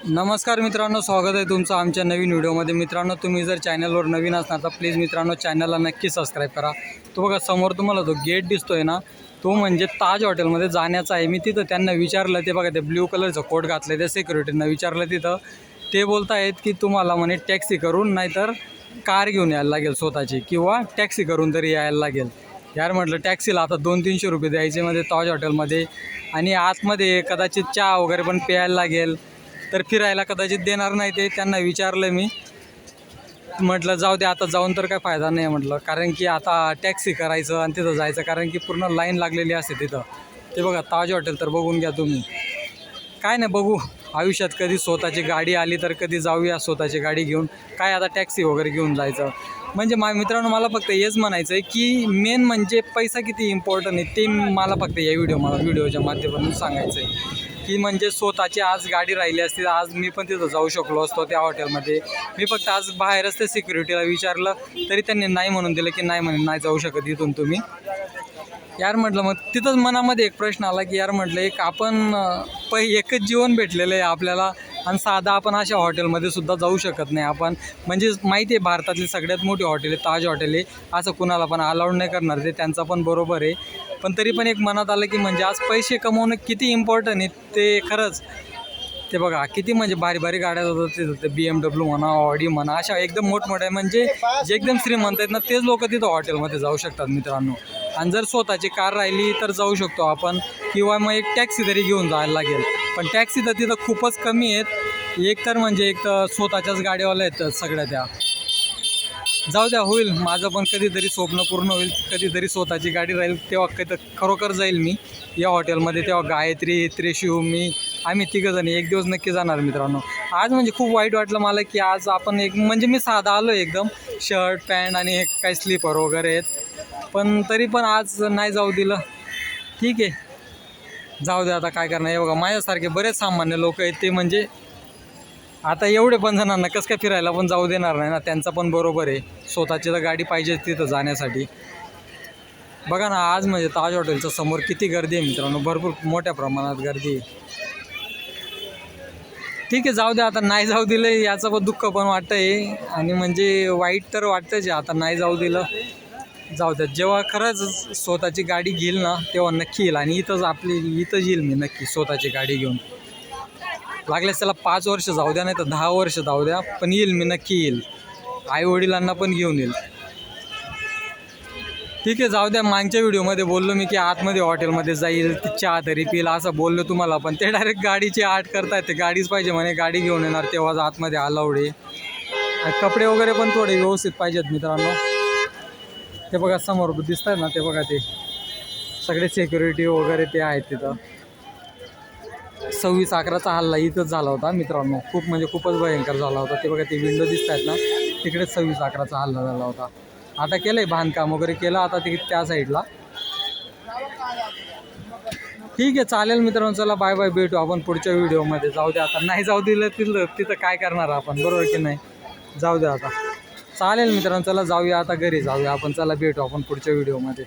नमस्कार मित्रांनो, स्वागत आहे तुमचं आमच्या नवीन व्हिडिओमध्ये। मित्रांनो, तुम्ही जर चॅनलवर नवीन असणार तर प्लीज मित्रांनो चॅनलला नक्की सबस्क्राईब करा। तो बघा समोर तुम्हाला जो गेट दिसतोय ना, तो म्हणजे ताज हॉटेलमध्ये जाण्याचा आहे। मी तिथं त्यांना विचारलं, ते बघा ते ब्ल्यू कलरचं कोट घातलं, त्या सिक्युरिटीनं विचारलं तिथं, ते बोलत आहेत की तुम्हाला म्हणे टॅक्सी करून नाहीतर कार घेऊन यायला लागेल स्वतःची, किंवा टॅक्सी करून तरी यायला लागेल। यार म्हटलं टॅक्सीला आता 200-300 रुपये द्यायचे मध्ये ताज हॉटेलमध्ये, आणि आतमध्ये कदाचित चहा वगैरे पण प्यायला लागेल, तर फिरायला कदाचित देणार नाही। ते त्यांना विचारलं मी, म्हटलं जाऊ दे आता जाऊन तर काय फायदा नाही म्हटलं, कारण की आता टॅक्सी करायचं आणि तिथं जायचं, कारण की पूर्ण लाईन लागलेली असते तिथं। ते बघा ताज हॉटेल तर बघून घ्या तुम्ही। काय नाही, बघू आयुष्यात कधी स्वतःची गाडी आली तर कधी जाऊया स्वतःची गाडी घेऊन, काय आता टॅक्सी वगैरे घेऊन जायचं। म्हणजे मित्रांनो, मला फक्त हेच म्हणायचं आहे की मेन म्हणजे पैसा किती इम्पॉर्टंट आहे ते मला फक्त या व्हिडिओच्या माध्यमातून सांगायचं आहे। की म्हणजे स्वतःची आज गाडी राहिली असती, आज मी पण तिथं जाऊ शकलो असतो त्या हॉटेलमध्ये। मी फक्त आज बाहेरच त्या सिक्युरिटीला विचारलं, तरी त्यांनी नाही म्हणून दिलं की नाही म्हणे नाही जाऊ शकत इथून तुम्ही। यार म्हटलं, मग तिथंच मनामध्ये एक प्रश्न आला की यार म्हटलं, एक आपण एकच जीवन भेटलेलं आहे आपल्याला, आणि साधा आपण अशा हॉटेलमध्ये सुद्धा जाऊ शकत नाही आपण। म्हणजे माहिती आहे भारतातली सगळ्यात मोठी हॉटेल आहे ताज हॉटेल आहे, असं कुणाला पण अलाउड नाही करणार, ते त्यांचा पण बरोबर आहे। पण तरी पण एक मनात आलं की म्हणजे आज पैसे कमवणं किती इम्पॉर्टंट आहे ते खरंच। ते बघा किती म्हणजे भारी भारी गाड्या जातात तिथं, BMW म्हणा, ऑडी म्हणा, अशा एकदम मोठमोठ्या म्हणजे जे एकदम श्रीमंत आहेत ना, तेच लोक तिथं हॉटेलमध्ये जाऊ शकतात मित्रांनो। आणि जर स्वतःची कार राहिली तर जाऊ शकतो आपण, किंवा मग एक टॅक्सी तरी घेऊन जायला लागेल। पण टॅक्सी तर तिथं खूपच कमी आहेत, एक तर म्हणजे एक तर स्वतःच्याच गाडीवाल्या आहेत सगळ्या त्या। जाऊ द्या, होईल माझं पण कधीतरी स्वप्न पूर्ण होईल, कधीतरी स्वतःची गाडी राहील तेव्हा कधी खरोखर जाईल मी या हॉटेलमध्ये। तेव्हा गायत्री, त्रिशू, मी आम्ही तिघंजणी एक दिवस नक्की जाणार मित्रांनो। आज म्हणजे खूप वाईट वाटलं मला की आज आपण एक म्हणजे मी साधा आलो एकदम, शर्ट पॅन्ट आणि एक काही स्लीपर वगैरे आहेत, पण तरी पण आज नाही जाऊ दिलं। ठीक आहे, जाऊ दे आता काय करणार। हे बघा माझ्यासारखे बरेच सामान्य लोक आहेत, ते म्हणजे आता एवढे पण जणांना कसं काय फिरायला पण जाऊ देणार नाही ना, त्यांचं पण बरोबर आहे, स्वतःची तर गाडी पाहिजे तिथं जाण्यासाठी। बघा ना, आज म्हणजे ताज हॉटेलच्या समोर किती गर्दी आहे मित्रांनो, भरपूर मोठ्या प्रमाणात गर्दी आहे। ठीक आहे, जाऊ द्या आता, नाही जाऊ दिलं याचं पण दुःख पण वाटतं आहे, आणि म्हणजे वाईट तर वाटतंच आहे आता नाही जाऊ दिलं। जाऊ द्या, जेव्हा खरंच स्वतःची गाडी घेईल ना तेव्हा नक्की येईल, आणि इथंच येईल मी नक्की स्वतःची गाडी घेऊन। लागल्यास त्याला 5 वर्ष जाऊ द्या, नाही तर 10 वर्ष जाऊ द्या, पण येईल मी नक्की येईल, आईवडिलांना पण घेऊन येईल। ठीक आहे, जाऊ द्या, मागच्या व्हिडिओमध्ये बोललो मी की आतमध्ये हॉटेलमध्ये जाईल, चहा तरी पिईल असं बोललो तुम्हाला, पण ते डायरेक्ट गाडीची आट करतायत, ते गाडीच पाहिजे म्हणे, गाडी घेऊन येणार तेव्हाच आतमध्ये अलाउड आहे। आणि कपडे वगैरे पण थोडे व्यवस्थित पाहिजेत मित्रांनो। ते बघा समोर दिसत आहेत ना, ते बघा ते सगळे सिक्युरिटी वगैरे ते आहेत तिथं। 26/11चा हल्ला इथंच झाला होता मित्रांनो, खूप म्हणजे खूपच भयंकर झाला होता। ते बघा ते विंडो दिसत आहेत ना, तिकडेच 26/11चा हल्ला झाला होता। आता केलं आहे बांधकाम वगैरे केलं आता त्या साईडला। ठीक आहे, चालेल मित्रांनो, चला बाय बाय, भेटू आपण पुढच्या व्हिडिओमध्ये। जाऊ द्या आता, नाही जाऊ दिलं तिथं काय करणार आपण, बरोबर की नाही। जाऊ द्या आता, चालेल मित्रांनो, चला जाऊया आता घरी जाऊया आपण, चला भेटू आपण पुढच्या व्हिडिओमध्ये।